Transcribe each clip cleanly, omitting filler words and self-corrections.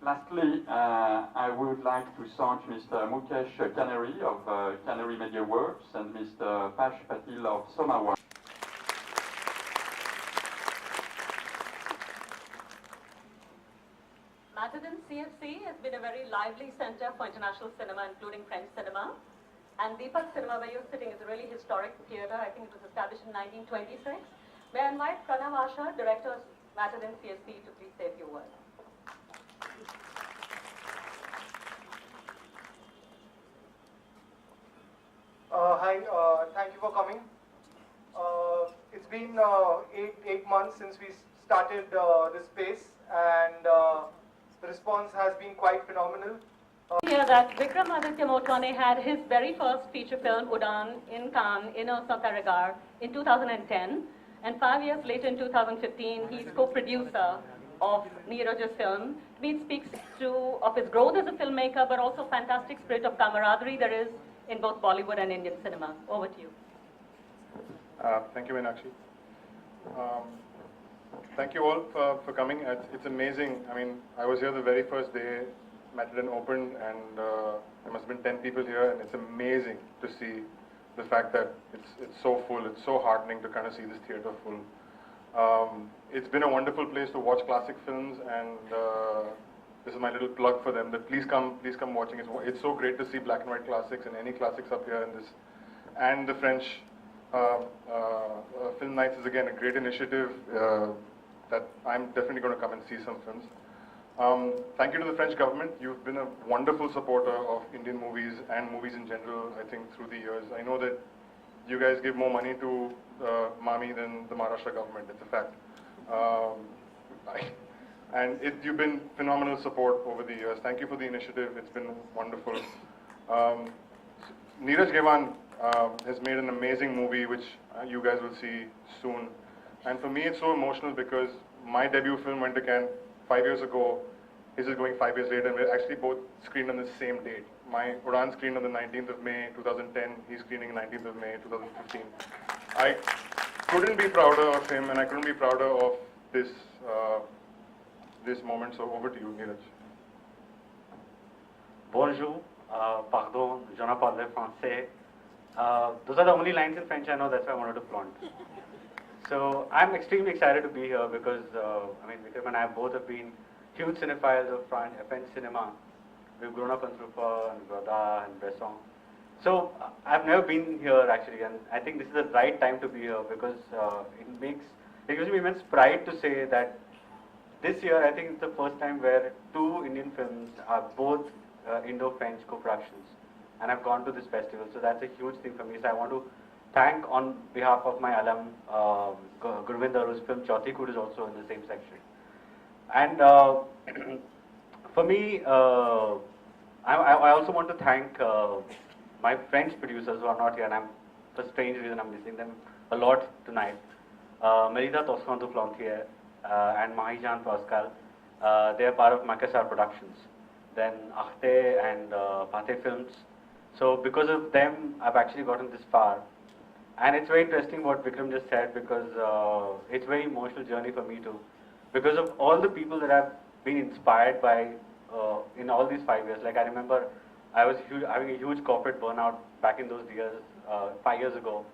Lastly, I would like to thank Mr. Mukesh Canary of Canary Media Works and Mr. Pash Patil of Somawa. Matadin CFC has been a very lively center for international cinema, including French cinema. And Deepak Cinema, where you're sitting, is a really historic theatre. I think it was established in 1926. May I invite Pranav Asha, Director of Matadin CFC, to please say a few words. Hi, thank you for coming. It's been eight months since we started this space, and the response has been quite phenomenal. Here that Vikram Aditya Motwane had his very first feature film, Udaan, in Cannes, Innocent Regard, in 2010. And 5 years later, in 2015, he's co-producer of Neeraj's film. It speaks of his growth as a filmmaker, but also fantastic spirit of camaraderie there is in both Bollywood and Indian cinema. Over to you. Thank you, Meenakshi. Thank you all for coming. It's amazing. I mean, I was here the very first day Matadin opened, and there must have been 10 people here, and it's amazing to see the fact that it's so full. It's so heartening to kind of see this theatre full. It's been a wonderful place to watch classic films, and this is my little plug for them. That please come watching. It's so great to see black and white classics and any classics up here in this, and the French film nights is again a great initiative that I'm definitely going to come and see some films. Thank you to the French government. You've been a wonderful supporter of Indian movies and movies in general, I think, through the years. I know that you guys give more money to MAMI than the Maharashtra government. It's a fact. And you've been phenomenal support over the years. Thank you for the initiative. It's been wonderful. Neeraj Gewan has made an amazing movie, which you guys will see soon. And for me, it's so emotional because my debut film went to Cannes 5 years ago. His is going 5 years later, and we're actually both screened on the same date. My Udaan screened on the 19th of May 2010. He's screening 19th of May 2015. I couldn't be prouder of him, and I couldn't be prouder of this this moment. So over to you, Neeraj. Bonjour, pardon, je ne parle français. Those are the only lines in French I know, that's why I wanted to flaunt. So I'm extremely excited to be here because, I mean, Vikram and I both have been huge cinephiles of French cinema. We've grown up on Truffaut and Godard and Bresson. So I've never been here actually, and I think this is the right time to be here because it gives me immense pride to say that this year I think it's the first time where two Indian films are both Indo-French co-productions, and I've gone to this festival, so that's a huge thing for me. So I want to thank on behalf of my alum, Gurvinder, whose film Chauthi Koot is also in the same section. And for me, I also want to thank my French producers who are not here, and for strange reason I'm missing them a lot tonight. Merida Toscan-Duplantier and Mahi-Jean Pascal, they are part of Makassar Productions. Then Achte and Pate Films. So because of them, I've actually gotten this far. And it's very interesting what Vikram just said because it's a very emotional journey for me too. Because of all the people that I've been inspired by in all these 5 years. Like I remember I was having a huge corporate burnout back in those years, 5 years ago.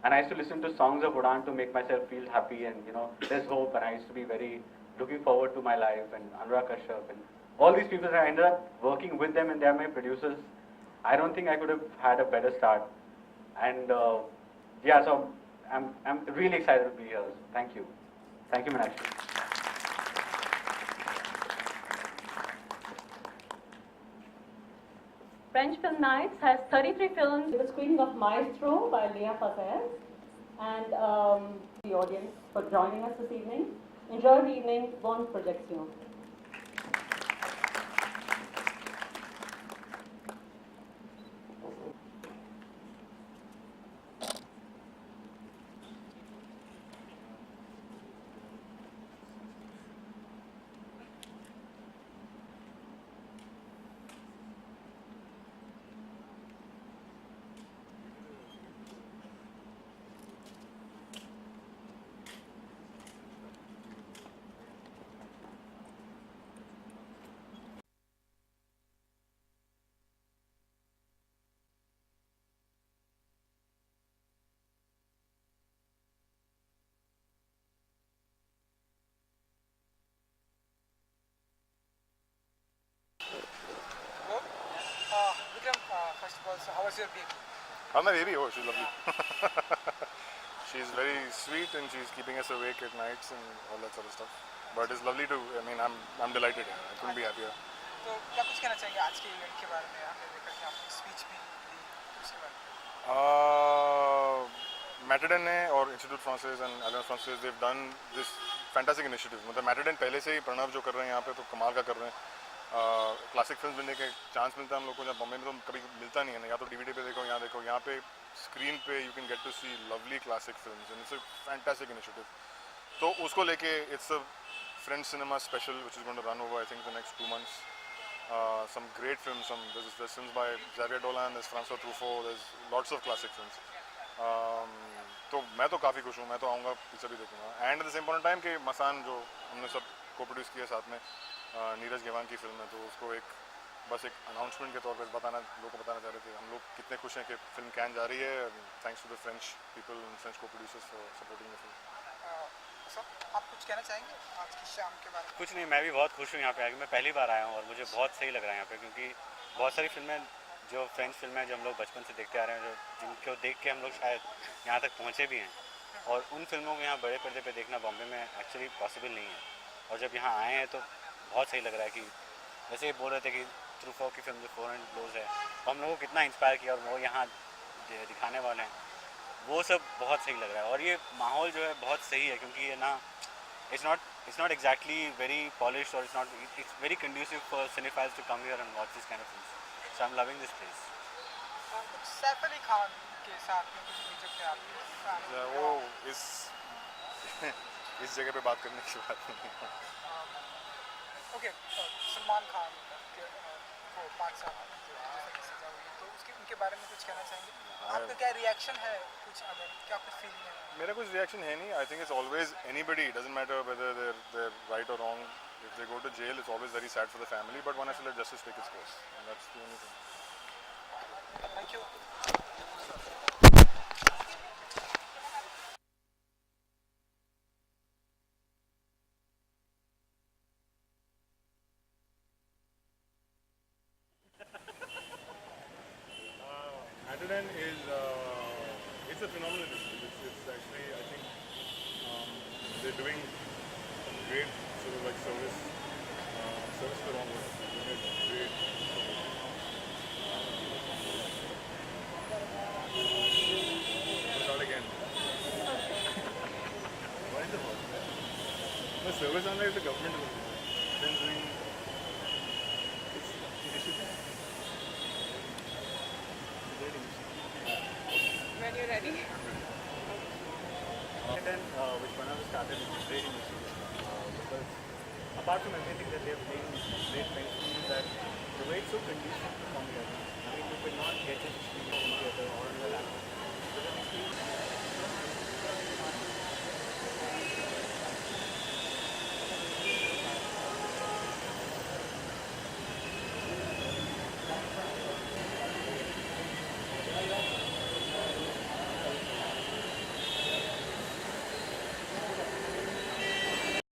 And I used to listen to songs of Udaan to make myself feel happy and, you know, there's hope. And I used to be very looking forward to my life, and Anurag Kashyap and all these people that I ended up working with them, and they're my producers. I don't think I could have had a better start. And yeah, so I'm really excited to be here. Thank you. Thank you, Meenakshi. French Film Nights has 33 films with a screening of Maestro by Léa Fazez. And the audience for joining us this evening. Enjoy the evening. Bonne projection. was your baby? Oh, my baby, oh, she's lovely. She's very sweet and she's keeping us awake at nights and all that sort of stuff. But it's lovely to, I mean, I'm delighted. Yeah. I couldn't be happier. तो क्या कुछ कहना चाहेंगे आज के event के बारे में? आपने देखा कि आपने स्पीच भी दी, उसके बारे में? मैटेडन ने और institute Francis and aliens Francis they've done this fantastic initiative. मतलब मैटेडन पहले से ही प्रणव जो कर रहे हैं यहाँ पे तो कमाल का कर रहे हैं. क्लासिक फिल्म बनने का चांस मिलता है हम लोग को, जब बॉम्बे में तो कभी मिलता नहीं है ना, या तो डीवीडी पे देखो यहाँ पे स्क्रीन पे you can get to see lovely classic films and it's a fantastic initiative. तो उसको लेके it's a French cinema special which is going to run over I think the next 2 months. Some great films, there's films by Xavier Dolan, there's François Truffaut, there's lots of classic films. तो मैं तो काफ़ी खुश हूँ, मैं तो आऊँगा, पीछे भी देखूँगा. And at the same point time कि मसान जो हमने सब को प्रोड्यूस किया साथ में, नीरज गेवान की फिल्म है, तो उसको एक बस एक अनाउंसमेंट के तौर पर लोगों को बताना चाह रहे थे हम लोग कितने खुश हैं कि फिल्म कैन जा रही है. Thanks to the French people and French co producers for supporting the film. आप कुछ कहना चाहेंगे आज की शाम के बारे में? कुछ नहीं, मैं भी बहुत खुश हूँ यहाँ पे आके. मैं पहली बार आया हूँ और मुझे बहुत सही लग रहा है यहाँ पे, क्योंकि बहुत सारी फिल्में जो फ्रेंच फिल्में हैं जो हम लोग बचपन से देखते आ रहे हैं, जो जिनको देख के हम लोग शायद यहाँ तक पहुँचे भी हैं, और उन फिल्मों को यहाँ बड़े पर्दे पे देखना बॉम्बे में एक्चुअली पॉसिबल नहीं है. और जब यहाँ आए हैं तो बहुत सही लग रहा है कि जैसे ये बोल रहे थे कि ट्रूफो की फिल्म जो 400 ब्लोज है, तो हम लोगों को कितना इंस्पायर किया और वो यहाँ दिखाने वाले हैं, वो सब बहुत सही लग रहा है. और ये माहौल जो है बहुत सही है, क्योंकि ये ना it's not exactly very polished, or it's very conducive for cinephiles to come here and watch this kind of films. So I'm loving this place. कुछ सैफ अली खान के साथ में कुछ प्रोजेक्ट है आपके? वो इस जगह पे बात करने की बात नहीं है. ओके, सलमान खान को 5 साल की सजा हुई, तो उनके बारे में कुछ कहना चाहेंगे? आपका क्या रिएक्शन है, कुछ अगर क्या कुछ फीलिंग है? मेरा कुछ रिएक्शन है नहीं. I think it's always anybody, doesn't matter whether they're right or wrong. If they go to jail, it's always very sad for the family, but one has to let justice take its course, and that's the only thing. Thank you. Matterden is it's a phenomenal initiative. It's actually, I think they're doing some great sort of like service is the wrong word. They're doing a great start again. What is the word? The service on is the government is then doing its initiative. When you're ready. Then, which Pranav started, is a great initiative, because apart from everything that they have been great mentioned, that the way it's so conducive to come here, I mean, you could not get it in the theater or in the laptop. So the experience